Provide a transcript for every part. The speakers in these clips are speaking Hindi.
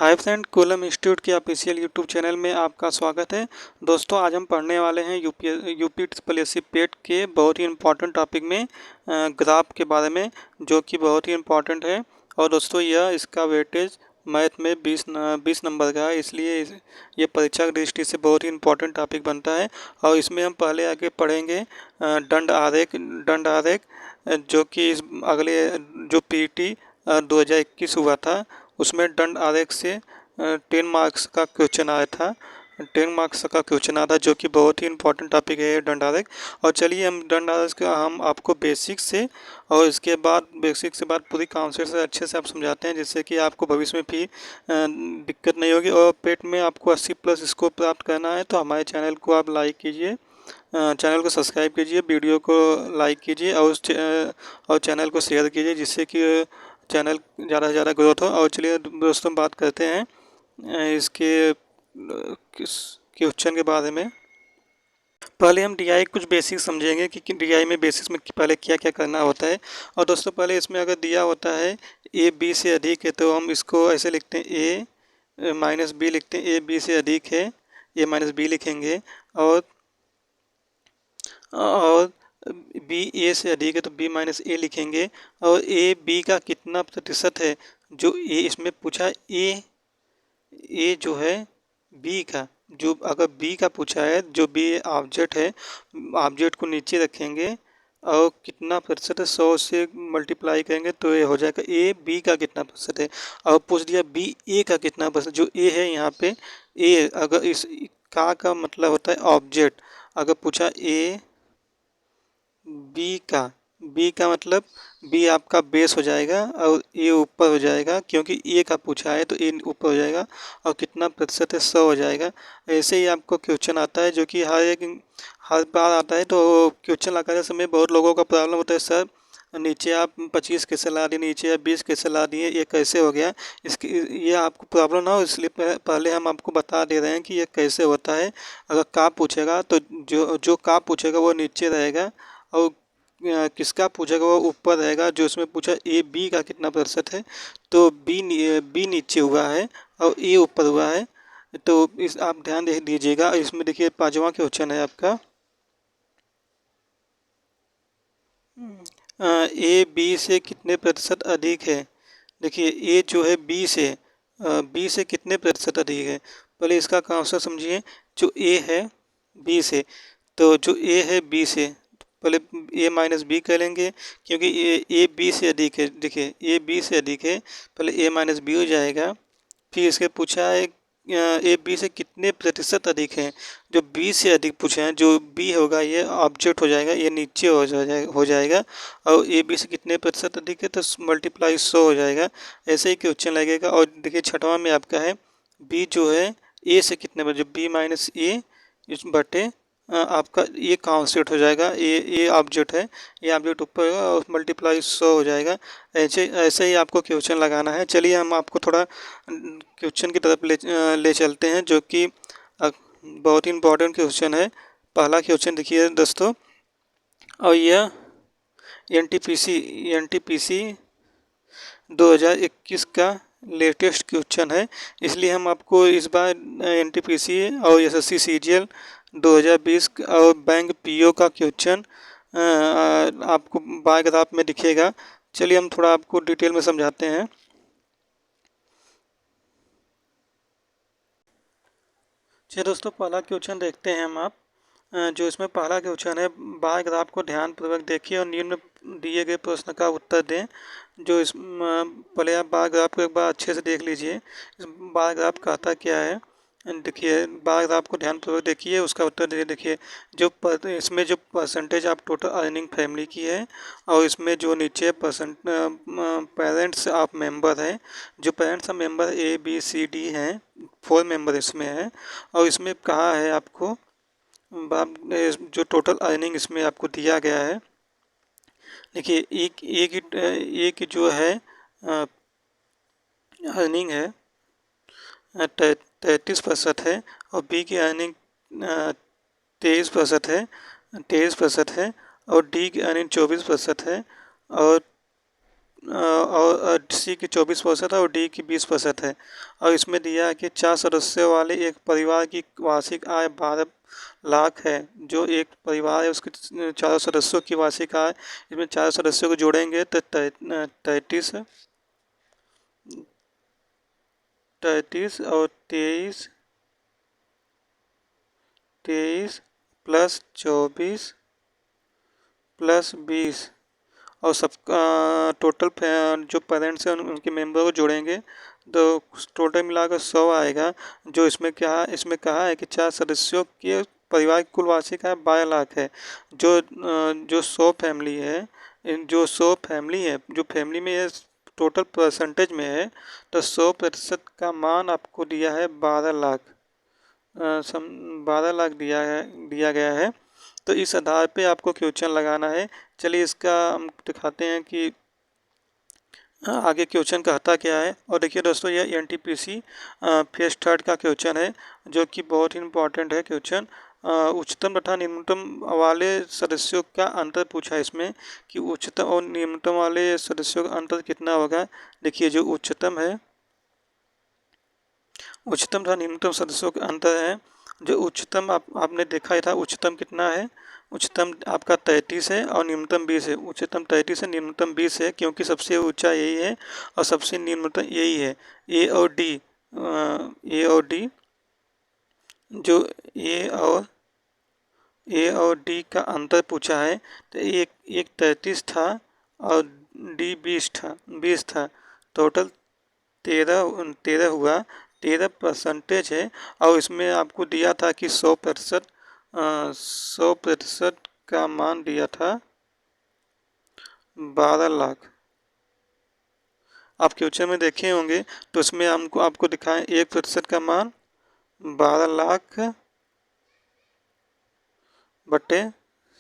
हाय फ्रेंड, कूलम इंस्टीट्यूट के ऑफिशियल यूट्यूब चैनल में आपका स्वागत है। दोस्तों, आज हम पढ़ने वाले हैं यूपी ट्रिपल एस सी पेट के बहुत ही इम्पोर्टेंट टॉपिक में ग्राफ के बारे में, जो कि बहुत ही इम्पोर्टेंट है। और दोस्तों, इसका वेटेज मैथ में 20 नंबर का है, इसलिए ये परीक्षा की दृष्टि से बहुत ही इम्पोर्टेंट टॉपिक बनता है। और इसमें हम पहले आगे पढ़ेंगे दंड आरेख, जो कि इस अगले जो पीटी 2021 हुआ था उसमें दंड आरेख से 10 मार्क्स का क्वेश्चन आया था। 10 मार्क्स का क्वेश्चन आया था, जो कि बहुत ही इंपॉर्टेंट टॉपिक है दंड आरेख। और चलिए हम दंड आरेख का हम आपको बेसिक से और इसके बाद बेसिक से बाद पूरी कॉन्सेप्ट से अच्छे से आप समझाते हैं, जिससे कि आपको भविष्य में भी दिक्कत नहीं होगी। और पेट में आपको 80+ स्कोर प्राप्त करना है तो हमारे चैनल को आप लाइक कीजिए, चैनल को सब्सक्राइब कीजिए, वीडियो को लाइक कीजिए और चैनल को शेयर कीजिए, जिससे कि चैनल ज़्यादा से ज़्यादा ग्रोथ हो। और चलिए दोस्तों, बात करते हैं इसके किस क्वेश्चन के बारे में। पहले हम डीआई कुछ बेसिक समझेंगे कि डीआई में बेसिक्स में पहले क्या क्या करना होता है। और दोस्तों, पहले इसमें अगर दिया होता है ए बी से अधिक है तो हम इसको ऐसे लिखते हैं, ए माइनस बी लिखते हैं। ए बी से अधिक है, ए माइनस बी लिखेंगे। और और बी ए से अधिक है तो बी माइनस ए लिखेंगे। और ए बी का कितना प्रतिशत है, जो ए इसमें पूछा, ए जो है बी का, जो अगर बी का पूछा है, जो बी ऑब्जेक्ट है, ऑब्जेक्ट को नीचे रखेंगे और कितना प्रतिशत है 100 से मल्टीप्लाई करेंगे तो ये हो जाएगा ए बी का कितना प्रतिशत है। और पूछ दिया बी ए का कितना प्रतिशत, जो ए है यहाँ पे ए, अगर इस का मतलब होता है ऑब्जेक्ट। अगर पूछा ए बी का मतलब बी आपका बेस हो जाएगा और ए ऊपर हो जाएगा, क्योंकि ए का पूछा है तो ए ऊपर हो जाएगा। और कितना प्रतिशत है 100 हो जाएगा। ऐसे ही आपको क्वेश्चन आता है, जो कि हर बार आता है। तो क्वेश्चन लगाते समय बहुत लोगों का प्रॉब्लम होता है, सर नीचे आप 25 कैसे ला दिए, नीचे आप 20 कैसे ला दिए, ये कैसे हो गया। इसकी ये आपको प्रॉब्लम ना हो, इसलिए पहले हम आपको बता दे रहे हैं कि ये कैसे होता है। अगर का पूछेगा तो जो का पूछेगा वो नीचे रहेगा, और किसका पूछेगा वो ऊपर रहेगा। जो इसमें पूछा ए बी का कितना प्रतिशत है, तो बी नीचे हुआ है और ए ऊपर हुआ है। तो इस आप ध्यान दे दीजिएगा। इसमें देखिए 5वां क्वेश्चन है आपका, ए बी से कितने प्रतिशत अधिक है। देखिए ए जो है बी से कितने प्रतिशत अधिक है। पहले इसका कॉन्सेप्ट समझिए। जो ए है बी से, तो जो ए है बी से पहले ए माइनस बी कर लेंगे, क्योंकि ए बी से अधिक है। देखिए ए बी से अधिक है, पहले ए माइनस बी हो जाएगा। फिर इसके पूछा है ए बी से कितने प्रतिशत अधिक हैं। जो बी से अधिक पूछे हैं, जो बी होगा ये ऑब्जेक्ट हो जाएगा, ये नीचे हो जाएगा। और ए बी से कितने प्रतिशत अधिक है तो मल्टीप्लाई 100 हो जाएगा। ऐसे ही क्वेश्चन लगेगा। और देखिए 6वां में आपका है बी जो है ए से कितने, जो बी माइनस ए इस बटे आपका ये कॉन्सेप्ट हो जाएगा। ये ऑब्जेक्ट है, ये ऑब्जेक्ट ऊपर होगा और मल्टीप्लाई 100 हो जाएगा। ऐसे ऐसे ही आपको क्वेश्चन लगाना है। चलिए हम आपको थोड़ा क्वेश्चन की तरफ ले चलते हैं, जो कि बहुत ही इम्पोर्टेंट क्वेश्चन है। पहला क्वेश्चन देखिए दोस्तों, और यह एनटीपीसी 2021 का लेटेस्ट क्वेश्चन है। इसलिए हम आपको इस बार एनटीपीसी और एसएससी सीजीएल 2020 और बैंक पीओ का क्वेश्चन आपको बाय ग्राफ में दिखेगा। चलिए हम थोड़ा आपको डिटेल में समझाते हैं। चलिए दोस्तों, पहला क्वेश्चन देखते हैं हम आप। जो इसमें पहला क्वेश्चन है, बाय ग्राफ को ध्यानपूर्वक देखिए और निम्न दिए गए प्रश्न का उत्तर दें। जो पहले आप बार ग्राफ को एक बार अच्छे से देख लीजिए। इस बार ग्राफ कहता क्या है, देखिए बार ग्राफ को ध्यानपूर्वक देखिए, उसका उत्तर दीजिए। देखिए इसमें जो परसेंटेज आप टोटल अर्निंग फैमिली की है, और इसमें जो नीचे पेरेंट्स ऑफ मेंबर है, जो parents of member A B C D हैं, 4 मेंबर इसमें है। और इसमें कहा है आपको जो टोटल अर्निंग इसमें आपको दिया गया है। देखिए एक जो है अर्निंग है 33% है, और बी की अर्निंग 23% है, 23% है। और डी की अर्निंग 24% है। और और सी की 24% है और डी की 20% है। और इसमें दिया है कि 4 सदस्यों वाले एक परिवार की वार्षिक आय 12 लाख है। जो एक परिवार है उसके 4 सदस्यों की वार्षिक आय, इसमें 4 सदस्यों को जोड़ेंगे तो 33 और 23 प्लस 24 प्लस 20 और सब टोटल जो पेरेंट्स हैं उनके मेंबर को जोड़ेंगे तो टोटल मिलाकर 100 आएगा। जो इसमें क्या है, इसमें कहा है कि 4 सदस्यों के परिवार की कुल वार्षिक आय 12 लाख है। जो 100 फैमिली है, जो 100 फैमिली है, जो फैमिली में ये टोटल परसेंटेज में है, तो 100% का मान आपको दिया है 12 लाख। 12 लाख दिया गया है। तो इस आधार पे आपको क्वेश्चन लगाना है। चलिए इसका हम दिखाते हैं कि आगे क्वेश्चन कहता क्या है। और देखिए दोस्तों, यह एनटीपीसी फेज थर्ड का क्वेश्चन है, जो कि बहुत ही इंपॉर्टेंट है क्वेश्चन। उच्चतम तथा निम्नतम वाले सदस्यों का अंतर पूछा है इसमें कि उच्चतम और निम्नतम वाले सदस्यों का अंतर कितना होगा। देखिए जो उच्चतम तथा निम्नतम सदस्यों का अंतर है। जो उच्चतम आपने देखा ही था, उच्चतम कितना है, उच्चतम आपका 33 है और निम्नतम 20 है। उच्चतम 33 है, निम्नतम 20 है, क्योंकि सबसे ऊंचा यही है और सबसे निम्नतम यही है। ए और डी जो ए और डी का अंतर पूछा है, तो एक 33 था और डी 20 था। टोटल 13 हुआ। 13% है। और इसमें आपको दिया था कि 100% का मान दिया था 12 लाख। आप क्वेश्चन में देखे होंगे, तो इसमें हमको आपको दिखाएं 1% का मान 12 लाख बटे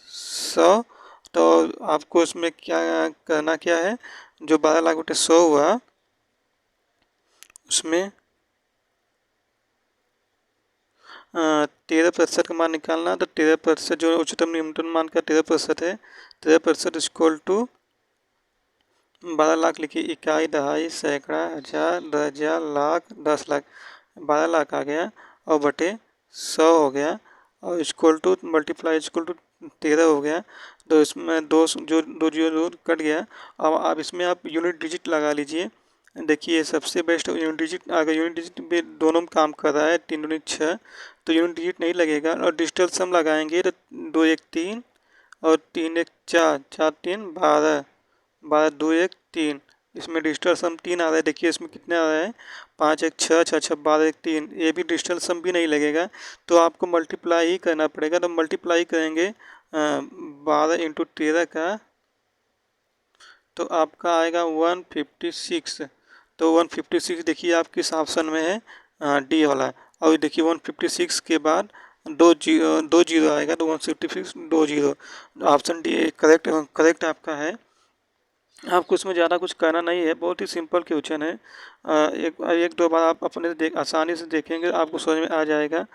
100। तो आपको इसमें क्या करना क्या है, जो 12 लाख बटे 100 हुआ उसमें 13% का मान निकालना। तो 13% जो उच्चतम न्यूनतम मान का 13% है। 13% इक्वल टू 12 लाख लिखिए, इकाई, दहाई, सैकड़ा, हजार, 10,000, लाख, 10 लाख। 12 लाख आ गया और बटे 100 हो गया और equal to multiply equal to 13 हो गया। तो इसमें दो जीरो कट गया। अब आप इसमें आप यूनिट डिजिट लगा लीजिए। देखिए सबसे बेस्ट यूनिट डिजिट, अगर यूनिट डिजिट भी दोनों में काम कर रहा है, 3 दूनी 6, तो यूनिट डिजिट नहीं लगेगा। और डिजिटल सम लगाएंगे तो 2 1 3 और 3 1 4, 4 3 12, 12 2 1 3। इसमें डिजिटल सम 3 आ रहा है। देखिए इसमें कितने आ रहा है, 5 1 6, 6 6 12 1 3। ये भी डिजिटल सम भी नहीं लगेगा, तो आपको मल्टीप्लाई ही करना पड़ेगा। तो मल्टीप्लाई करेंगे 12 इंटू 13 का, तो आपका आएगा 156। तो 156 देखिए आप किस ऑप्शन में है, डी वाला। और देखिए 156 के बाद दो जीरो आएगा, तो 156 2 zero. Option D correct correct आपका है। आपको इसमें ज़्यादा कुछ करना नहीं है, बहुत ही सिंपल क्वेश्चन है। एक दो बार आप अपने आसानी से देखेंगे, आपको समझ में आ जाएगा।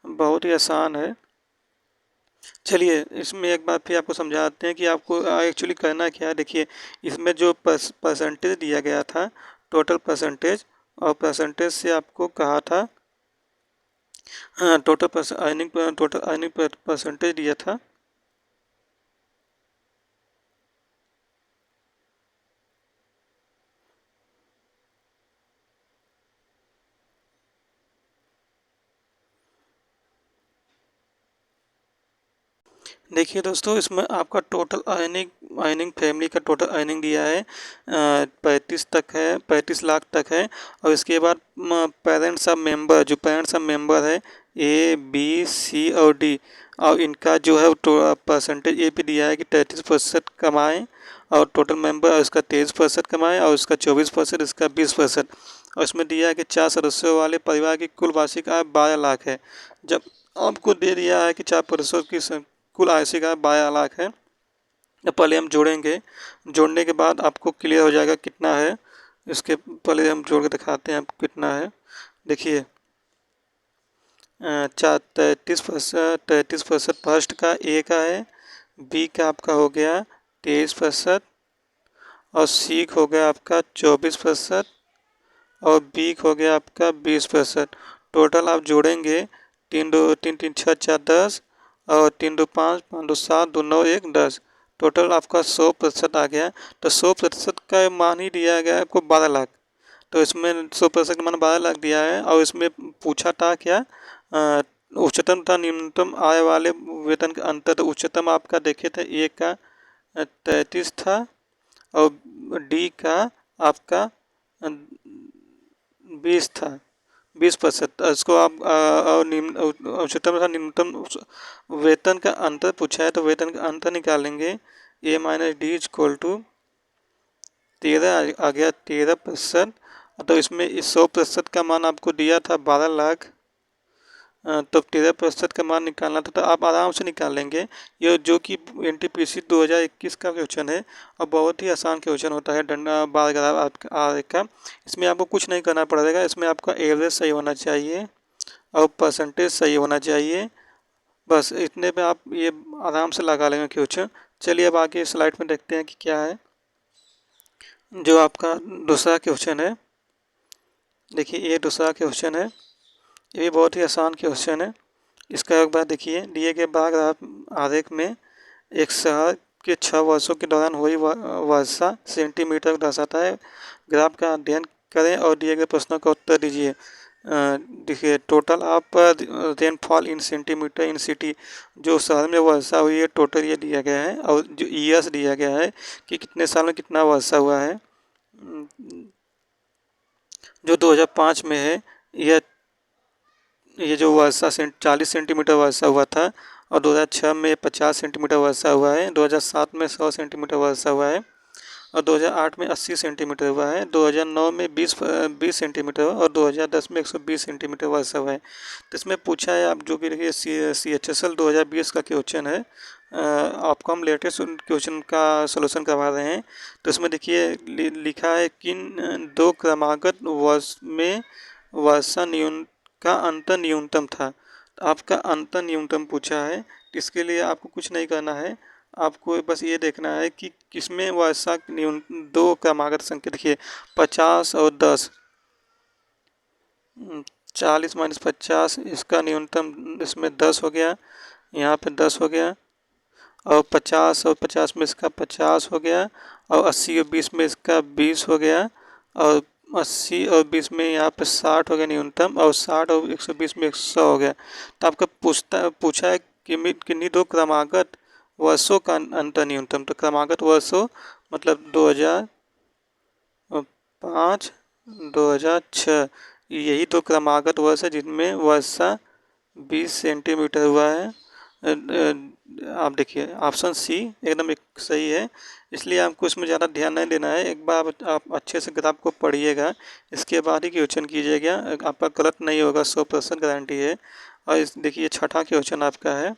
बहुत ही आसान है। चलिए इसमें एक बार फिर आपको समझाते हैं कि आपको एक्चुअली करना क्या है। देखिए इसमें जो परसेंटेज दिया गया था, टोटल परसेंटेज, और परसेंटेज से आपको कहा था, हाँ, टोटल अर्निंग परसेंटेज दिया था। देखिए दोस्तों, इसमें आपका टोटल अर्निंग फैमिली का टोटल अर्निंग दिया है, 35 तक है, 35 लाख तक है। और इसके बाद पेरेंट्स ऑफ मेंबर, जो पेरेंट्स ऑफ मेंबर है ए बी सी और डी, और इनका जो है परसेंटेज ए पे दिया है कि 33% कमाएँ और टोटल मेंबर उसका 23% कमाएँ और उसका 24%, इसका 20%। और इसमें दिया है कि 4 सदस्यों वाले परिवार की कुल वार्षिक आय 12 लाख है। जब आपको दे दिया है कि 4 सदस्यों की कुल आय का 12 लाख है, तो पहले हम जोड़ेंगे। जोड़ने के बाद आपको क्लियर हो जाएगा कितना है। इसके पहले हम जोड़ के दिखाते हैं आपको कितना है। देखिए 33% फर्स्ट का, ए का है, बी का आपका हो गया 23%, और सी हो गया आपका 24%, और बी हो गया आपका 20%। टोटल आप जोड़ेंगे, तीन दो तीन तीन छः चार 10, और तीन दो पाँच, पाँच दो सात, दो नौ एक 10। टोटल आपका 100% आ गया। तो 100% का मान ही दिया गया है आपको 12 लाख। तो इसमें 100% का मान 12 लाख दिया है, और इसमें पूछा था क्या, अ, उच्चतम तथा न्यूनतम आय वाले वेतन का अंतर। तो उच्चतम आपका देखे थे ए का 33 था, और डी का आपका 20 था, 20%। इसको आप और निम्न उच्चतम तथा न्यूनतम वेतन का अंतर पूछा है, तो वेतन का अंतर निकालेंगे। A minus D is equal to 13 आ गया, 13%। तो इसमें इस 100% का मान आपको दिया था 12 लाख। तो 13% का मान निकालना था, तो आप आराम से निकाल लेंगे। ये जो कि एनटीपीसी 2021 का क्वेश्चन है, और बहुत ही आसान क्वेश्चन होता है डंडा बार आर का। इसमें आपको कुछ नहीं करना पड़ेगा। इसमें आपका एवरेज सही होना चाहिए और परसेंटेज सही होना चाहिए। बस इतने पे आप ये आराम से लगा लेंगे क्वेश्चन। चलिए अब आगे स्लाइड में देखते हैं कि क्या है। जो आपका दूसरा क्वेश्चन है, देखिए ये दूसरा क्वेश्चन है। ये भी बहुत ही आसान क्वेश्चन है। इसका एक बार देखिए, दिए गए बार ग्राफ आरेख में एक शहर के 6 वर्षों के दौरान हुई वर्षा सेंटीमीटर को दर्शाता है। ग्राफ का अध्ययन करें और दिए गए प्रश्नों का उत्तर दीजिए। देखिए टोटल आप rainfall in centimetre in city, जो शहर में वर्षा हुई है टोटल ये दिया गया है, और जो ईयर्स दिया गया है कि कितने साल में कितना वर्षा हुआ है। जो 2005 में है, यह ये जो वर्षा 40 सेंटीमीटर वर्षा हुआ था, और 2006 में 50 सेंटीमीटर वर्षा हुआ है, 2007 में 100 सेंटीमीटर वर्षा हुआ है, और 2008 में 80 सेंटीमीटर हुआ है, 2009 में 20 सेंटीमीटर हुआ, और 2010 में 120 सेंटीमीटर वर्षा हुआ है। तो इसमें पूछा है, आप जो कि देखिए CHSL 2020 का क्वेश्चन है। आपको हम लेटेस्ट क्वेश्चन का सलूशन करवा रहे हैं। तो इसमें देखिए लिखा है, किन दो क्रमागत वर्ष में वर्षा का अंतर न्यूनतम था। तो आपका अंतर न्यूनतम पूछा है। इसके लिए आपको कुछ नहीं करना है, आपको बस ये देखना है कि किसमें वर्षा दो क्रमागत संख्या। देखिए 50 और 10, 40 माइनस 50, इसका न्यूनतम इसमें 10 हो गया, यहाँ पे 10 हो गया, और 50 और 50 में इसका 50 हो गया, और 80 और 20 में इसका 20 हो गया, और 80 और 20 में यहाँ पे 60 हो गया न्यूनतम, और 60 और 120 में 100 हो गया। तो आपका पूछा है कि किन्हीं दो क्रमागत वर्षों का अंतर न्यूनतम। तो क्रमागत वर्षों मतलब 2005, 2006, यही दो क्रमागत वर्ष है जिनमें वर्षा 20 सेंटीमीटर हुआ है। आप देखिए ऑप्शन सी एकदम एक सही है। इसलिए आपको इसमें ज़्यादा ध्यान नहीं देना है। एक बार आप अच्छे से ग्राफ को पढ़िएगा, इसके बाद ही क्वेश्चन कीजिएगा। आपका गलत नहीं होगा, 100% गारंटी है। और इस देखिए छठा क्वेश्चन आपका है,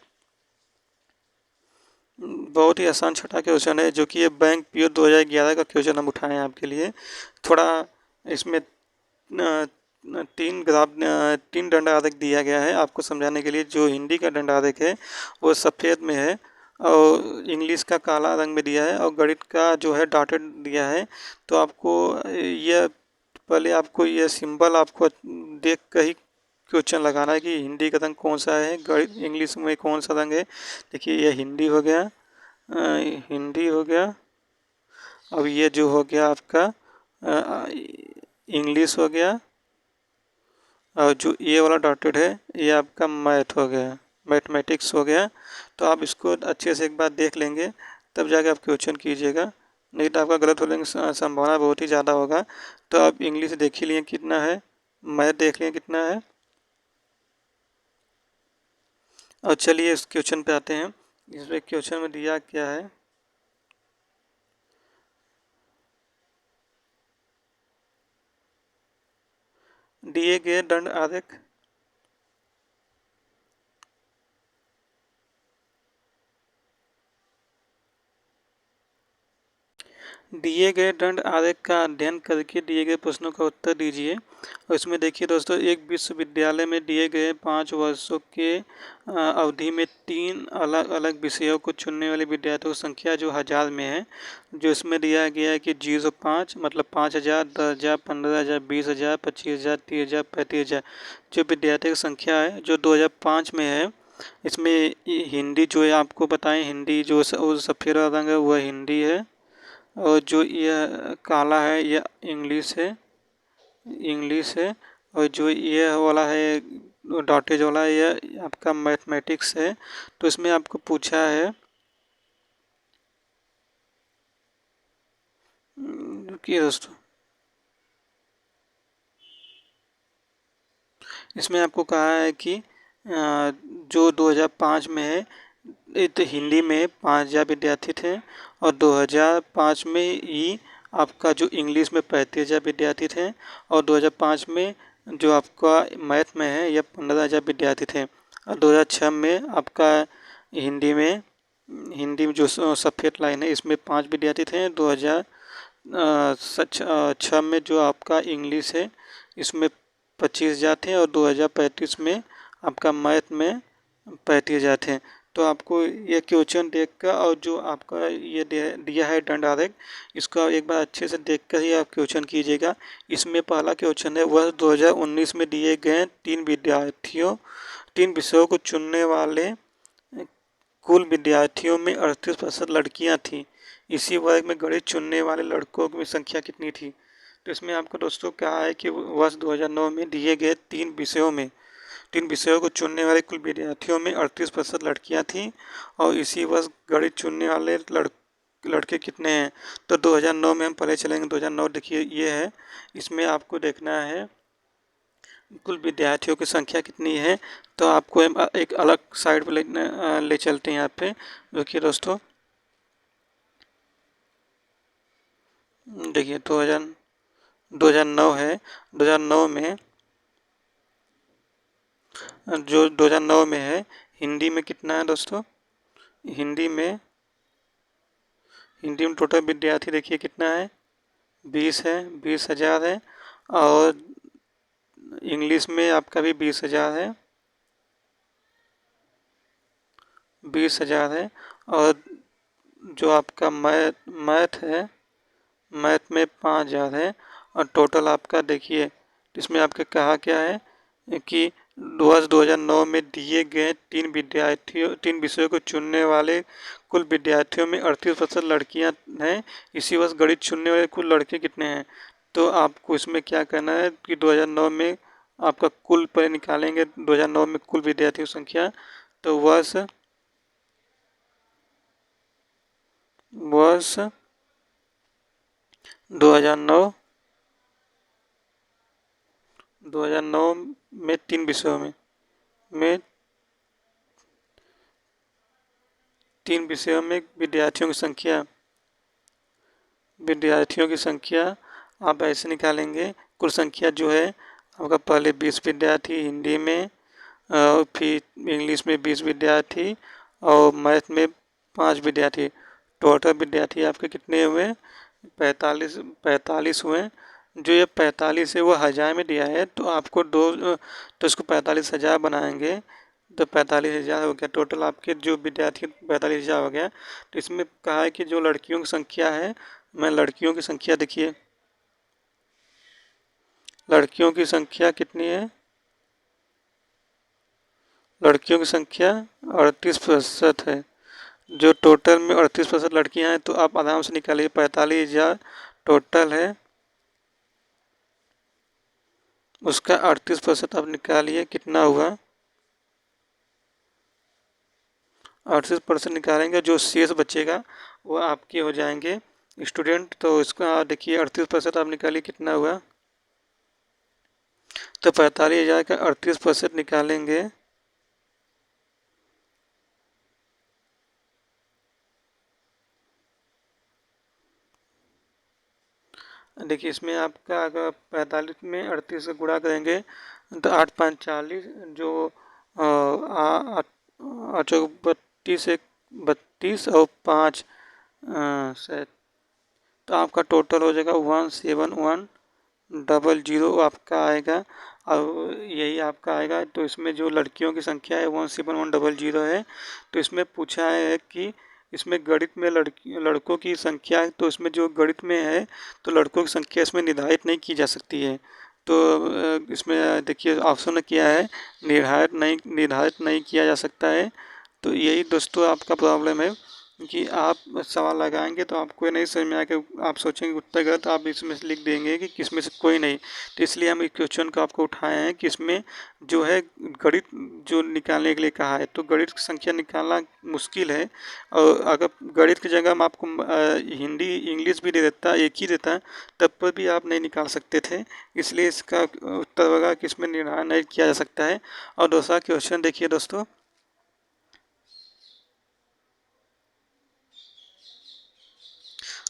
बहुत ही आसान छठा क्वेश्चन है, जो कि ये बैंक पीओ 2011 का क्वेश्चन हम उठाए हैं आपके लिए। थोड़ा इसमें तीन दंड आरेख दिया गया है आपको समझाने के लिए। जो हिंदी का दंड आरेख है वो सफ़ेद में है, और इंग्लिश का काला रंग में दिया है, और गणित का जो है डॉटेड दिया है। तो आपको यह पहले आपको यह सिंबल आपको देख कर ही क्वेश्चन लगाना है कि हिंदी का रंग कौन सा है, गणित इंग्लिश में कौन सा रंग है। देखिए यह हिंदी हो गया, हिंदी हो गया। अब ये जो हो गया आपका इंग्लिश हो गया, और जो ये वाला डॉटेड है ये आपका मैथ हो गया, मैथमेटिक्स हो गया। तो आप इसको अच्छे से एक बार देख लेंगे, तब जाके आप क्वेश्चन कीजिएगा, नहीं तो आपका गलत होने की संभावना बहुत ही ज़्यादा होगा। तो आप इंग्लिश देख ही लिए कितना है, मैथ देख लिए कितना है। और चलिए इस क्वेश्चन पे आते हैं। इसमें क्वेश्चन में दिया क्या है, दिए गए दंड आरेख दिए गए दंड आरेख का अध्ययन करके दिए गए प्रश्नों का उत्तर दीजिए। और इसमें देखिए दोस्तों, एक विश्वविद्यालय में दिए गए 5 वर्षों के अवधि में 3 अलग अलग विषयों को चुनने वाले विद्यार्थियों की संख्या जो 1000 में है, जो इसमें दिया गया है कि 05 मतलब 5000, 10,000, 15,000, 20,000, 25,000, 30,000, 35,000 जो विद्यार्थी की संख्या है जो 2005 में है। इसमें हिंदी जो है आपको बताएं, हिंदी जो सफ़ेद रंग है वह हिंदी है, और जो यह काला है यह इंग्लिश है, और जो यह वाला है डॉटेज वाला है यह आपका मैथमेटिक्स है। तो इसमें आपको पूछा है, रुकिए दोस्तों, इसमें आपको कहा है कि जो 2005 में है, तो हिंदी में 5,000 विद्यार्थी थे, और 2005 में ही आपका जो इंग्लिश में 35,000 विद्यार्थी थे, और 2005 में जो आपका मैथ में है यह 15,000 विद्यार्थी थे, और 2006 में आपका हिंदी में जो सफ़ेद लाइन है इसमें 5 विद्यार्थी थे। 2006 में जो आपका इंग्लिश है इसमें 25,000 थे, और 2035 में आपका मैथ में 35,000 थे। तो आपको ये क्वेश्चन देखकर और जो आपका ये दिया है दंड आरेख, इसका एक बार अच्छे से देखकर ही आप क्वेश्चन कीजिएगा। इसमें पहला क्वेश्चन है, वर्ष 2019 में दिए गए 3 विषयों को चुनने वाले कुल विद्यार्थियों में 38% लड़कियां थीं। इसी वर्ग में गणित चुनने वाले लड़कों की संख्या कितनी थी? तो इसमें आपको दोस्तों कहा है कि वर्ष 2009 में दिए गए 3 विषयों को चुनने वाले कुल विद्यार्थियों में 38% लड़कियां थीं, और इसी वर्ष गणित चुनने वाले लड़के कितने हैं? तो 2009 में हम पहले चलेंगे। 2009 देखिए ये है, इसमें आपको देखना है कुल विद्यार्थियों की संख्या कितनी है। तो आपको हम एक अलग साइड पर ले चलते हैं यहाँ पे। देखिए दोस्तों, देखिए 2009 है, 2009 में जो 2009 में है, हिंदी में कितना है दोस्तों? हिंदी में टोटल विद्यार्थी देखिए कितना है, 20 है, 20,000 है, और इंग्लिश में आपका भी 20,000 है, 20,000 है, और जो आपका मैथ है, मैथ में 5,000 है, और टोटल आपका देखिए इसमें आपके कहा क्या है कि वर्ष 2009 में दिए गए 3 विषयों को चुनने वाले कुल विद्यार्थियों में 38% लड़कियां हैं। इसी वर्ष गणित चुनने वाले कुल लड़के कितने हैं? तो आपको इसमें क्या करना है कि 2009 में आपका कुल पर निकालेंगे, 2009 में कुल विद्यार्थियों की संख्या। तो वर्ष 2009 में 3 विषयों में 3 विषयों में विद्यार्थियों की संख्या आप ऐसे निकालेंगे। कुल संख्या जो है आपका पहले 20 विद्यार्थी हिंदी में, फिर इंग्लिश में 20 विद्यार्थी, और मैथ में 5 विद्यार्थी। टोटल विद्यार्थी आपके कितने हुए? 45 हुए। जो ये 45 है वो 1000 में दिया है, तो आपको तो इसको 45,000 बनाएंगे, तो 45,000 हो गया। टोटल आपके जो विद्यार्थी 45,000 हो गया। तो इसमें कहा है कि जो लड़कियों की संख्या है, मैं लड़कियों की संख्या देखिए, लड़कियों की संख्या कितनी है? लड़कियों की संख्या 38% है। जो टोटल में 38% लड़कियां हैं, तो आप आराम से निकालिए, 45,000 टोटल है, उसका 38% आप निकालिए कितना हुआ। 38% निकालेंगे, जो शेष बचेगा वो आपके हो जाएंगे स्टूडेंट। तो इसका देखिए 38% आप निकालिए कितना हुआ। तो 45,000 का 38% निकालेंगे, देखिए इसमें आपका अगर 45 में 38 से गुणा करेंगे तो 8×5 = 40, जो 8 32 और 5 से तो आपका टोटल हो जाएगा 17100 आपका आएगा। और यही आपका आएगा। तो इसमें जो लड़कियों की संख्या है 17100 है। तो इसमें पूछा है कि इसमें गणित में लड़कों की संख्या, तो इसमें जो गणित में है तो लड़कों की संख्या इसमें निर्धारित नहीं की जा सकती है। तो इसमें देखिए ऑप्शन में किया है निर्धारित नहीं किया जा सकता है। तो यही दोस्तों आपका प्रॉब्लम है कि आप सवाल लगाएंगे तो आपको नहीं समझ में आएगा, आप सोचेंगे उत्तर गलत, आप इसमें से लिख देंगे कि किसमें से कोई नहीं। तो इसलिए हम इस क्वेश्चन को आपको उठाए हैं कि इसमें जो है गणित जो निकालने के लिए कहा है, तो गणित की संख्या निकालना मुश्किल है। और अगर गणित की जगह हम आपको हिंदी इंग्लिश भी दे देता, एक ही देता, तब पर भी आप नहीं निकाल सकते थे। इसलिए इसका उत्तर होगा कि इसमें निर्धारण नहीं किया जा सकता है। और दूसरा क्वेश्चन देखिए दोस्तों,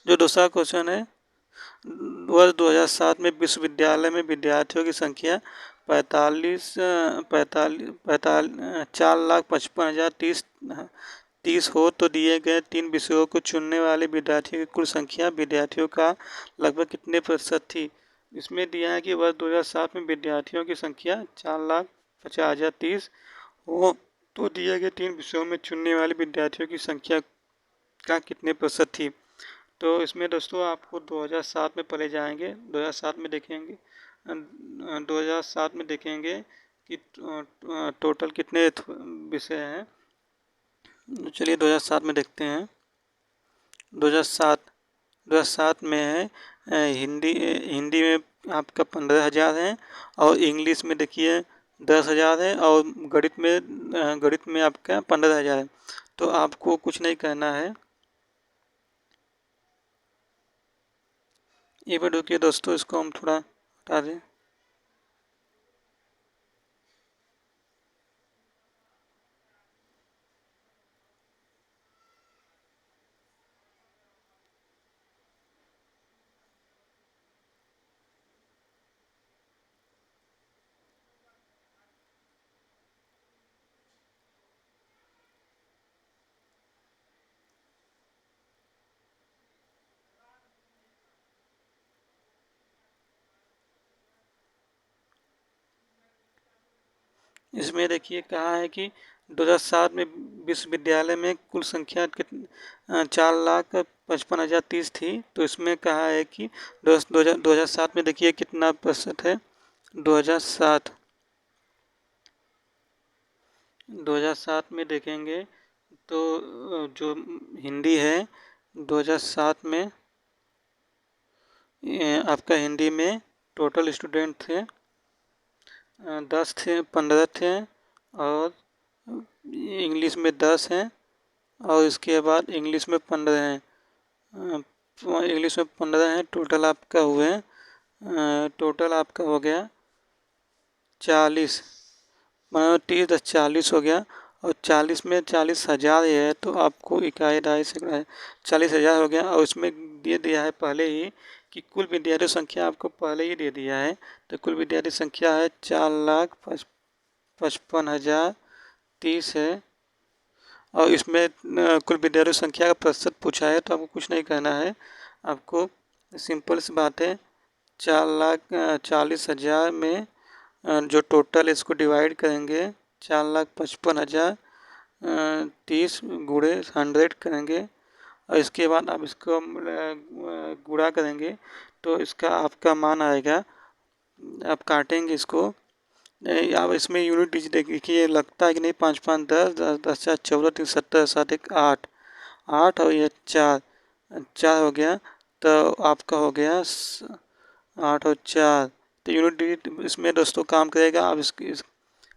जो दूसरा क्वेश्चन है, वर्ष 2007 में विश्वविद्यालय में विद्यार्थियों की संख्या 4,55,030 हो तो दिए गए 3 विषयों को चुनने वाले विद्यार्थियों की कुल संख्या विद्यार्थियों का लगभग कितने प्रतिशत थी। इसमें दिया है कि वर्ष 2007 में विद्यार्थियों की संख्या 4,50,030 हो तो दिए गए 3 विषयों में चुनने वाले विद्यार्थियों की संख्या का कितने प्रतिशत थी। तो इसमें दोस्तों आपको 2007 में पढ़े जाएंगे, 2007 में देखेंगे, 2007 में देखेंगे कि टोटल कितने विषय हैं। चलिए 2007 में देखते हैं। 2007 2007 में है हिंदी में आपका 15,000 है, और इंग्लिश में देखिए 10,000 है, और गणित में आपका 15,000 है। तो आपको कुछ नहीं करना है। ये पर रुकिए दोस्तों, इसको हम थोड़ा हटा दें। इसमें देखिए कहा है कि 2007 में विश्वविद्यालय में कुल संख्या 4,55,030 थी। तो इसमें कहा है कि 2007 में देखिए कितना प्रतिशत है। 2007 2007 में देखेंगे तो जो हिंदी है 2007 में आपका हिंदी में टोटल स्टूडेंट थे 10 थे, 15 थे, और इंग्लिश में 10 हैं, और इसके बाद इंग्लिश में 15 हैं। इंग्लिश में 15 हैं, टोटल आपका हुए टोटल आपका हो गया 40, 30 10 40 हो गया। और 40 में 40,000 है, तो आपको इकाई ढाई से 40,000 हो गया। और इसमें दे दिया है पहले ही कि कुल विद्यार्थी संख्या आपको पहले ही दे दिया है। तो कुल विद्यार्थी संख्या है 4,55,030 है। और इसमें कुल विद्यार्थी संख्या का प्रतिशत पूछा है, तो आपको कुछ नहीं करना है। आपको सिंपल सी बात है, 4,40,000 में जो टोटल इसको डिवाइड करेंगे, 4,55,030 गुणे 100 करेंगे, और इसके बाद आप इसको गुणा करेंगे तो इसका आपका मान आएगा। आप काटेंगे इसको, अब इसमें यूनिट डिजिट देखिए लगता है कि नहीं, 5 5 10 10 10 4 14 3 17 7 1 8 8 और ये 4 4 हो गया। तो आपका हो गया 8 और 4। तो यूनिट डिजिट इसमें दोस्तों काम करेगा। अब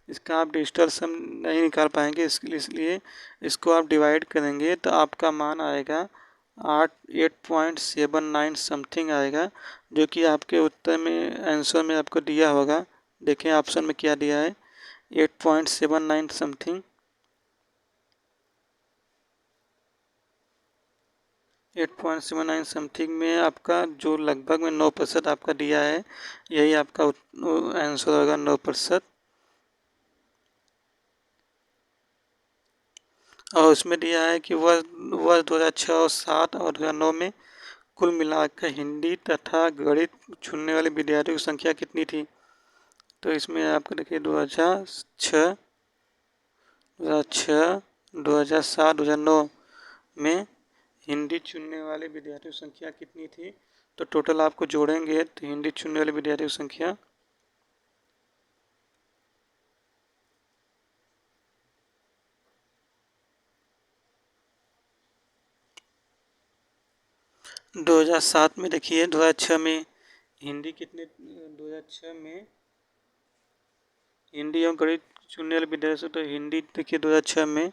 इसका आप डिजिटल सम नहीं निकाल पाएंगे, इसलिए इसको आप डिवाइड करेंगे तो आपका मान आएगा 8.79 समथिंग आएगा, जो कि आपके उत्तर में आंसर में आपको दिया होगा। देखें ऑप्शन में क्या दिया है, 8.79 समथिंग। 8.79 समथिंग में आपका जो लगभग में 9% आपका दिया है, यही आपका आंसर होगा 9%। और उसमें दिया है कि वर्ष 2006 और 7 और 2009 में कुल मिलाकर हिंदी तथा गणित चुनने वाले विद्यार्थियों की संख्या कितनी थी? तो इसमें आपको देखिए 2006, 2006, 2007, 2009 में हिंदी चुनने वाले विद्यार्थियों की संख्या कितनी थी? तो टोटल आपको जोड़ेंगे तो हिंदी चुनने वाले विद्यार्थियों की संख्या 2007 में देखिए 2006 में हिंदी कितने 2006 में हिंदी एवं गणित चुनने वाले विद्यार्थी तो हिंदी देखिए 2006 में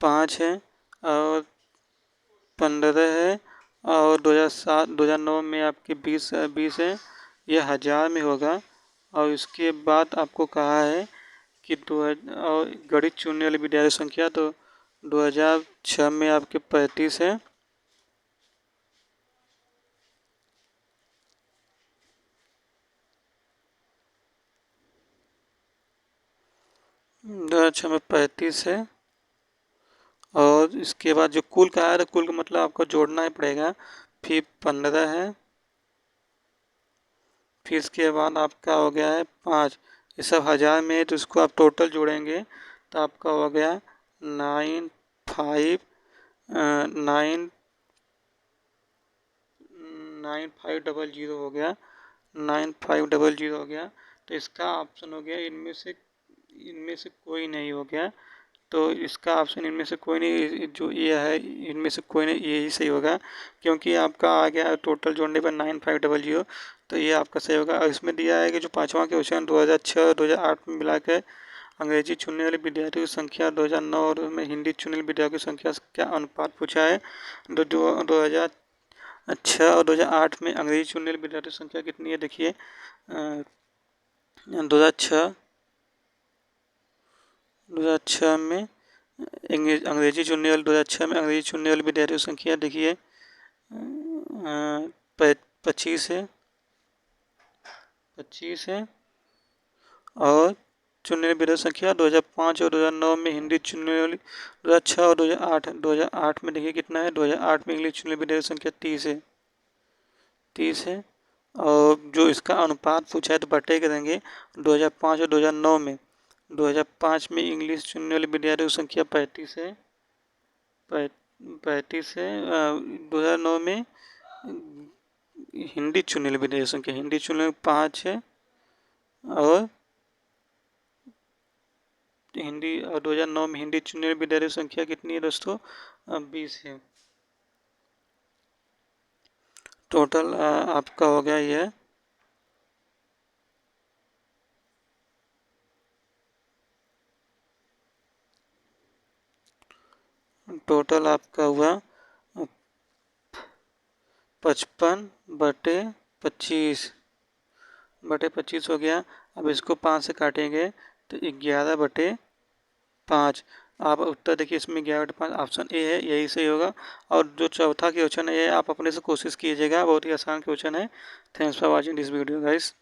5 है और 15 है और 2007 2009 में आपके 20 है। यह हज़ार में होगा। और इसके बाद आपको कहा है कि और गणित चुनने वाले विद्यार्थी संख्या तो 2006 में आपके 35 है। 2006 में 35 है और इसके बाद जो कुल का है तो कुल का मतलब आपको जोड़ना ही पड़ेगा। फिर 15 है, फिर इसके बाद आपका हो गया है 5। ये सब हज़ार में है तो इसको आप टोटल जोड़ेंगे तो आपका हो गया 9500 हो गया। 9500 हो गया। तो इसका ऑप्शन हो गया इनमें से कोई नहीं हो गया। तो इसका ऑप्शन इनमें से कोई नहीं जो ये है इनमें से कोई नहीं यही सही होगा क्योंकि आपका आ गया टोटल जोड़ने पर 9500। तो ये आपका सही होगा। और इसमें दिया है कि जो पाँचवा क्वेश्चन 2006 और 2008 में मिला के अंग्रेजी चुनने वाले विद्यार्थियों की संख्या 2009 और में हिंदी चुनने वाले विद्यार्थियों की संख्या से क्या अनुपात पूछा है। 2006 और 2008 में अंग्रेजी चुनने वाले विद्यार्थियों की संख्या कितनी है देखिए 2006 में अंग्रेजी चुनने वाले 2006 में अंग्रेजी चुनने वाले विद्यार्थियों की संख्या देखिए 25 है 25 है। और चुनने वाली विद्यार्थी संख्या 2005 और 2009 में हिंदी चुनने वाली 2006 और 2008 में देखिए कितना है 2008 में इंग्लिश चुनने वाली विद्यार्थी संख्या 30 है। और जो इसका अनुपात पूछा है तो बटे करेंगे 2005 और 2009 में 2005 में इंग्लिश चुनने वाले विद्यार्थियों की संख्या 35 है 35 है। 2009 में हिंदी चुनने वाले विद्यार्थियों की संख्या हिंदी चुनने 5 है और हिंदी 2009 में हिंदी चुनने वाले विद्यार्थियों की संख्या कितनी है दोस्तों 20 है। टोटल आपका हो गया यह टोटल आपका हुआ 55/25 हो गया। अब इसको 5 से काटेंगे तो 11/5। आप उत्तर देखिए इसमें 11/5 ऑप्शन ए है यही सही होगा। और जो चौथा क्वेश्चन है ये आप अपने से कोशिश कीजिएगा बहुत ही आसान क्वेश्चन है। Thanks for watching this video guys.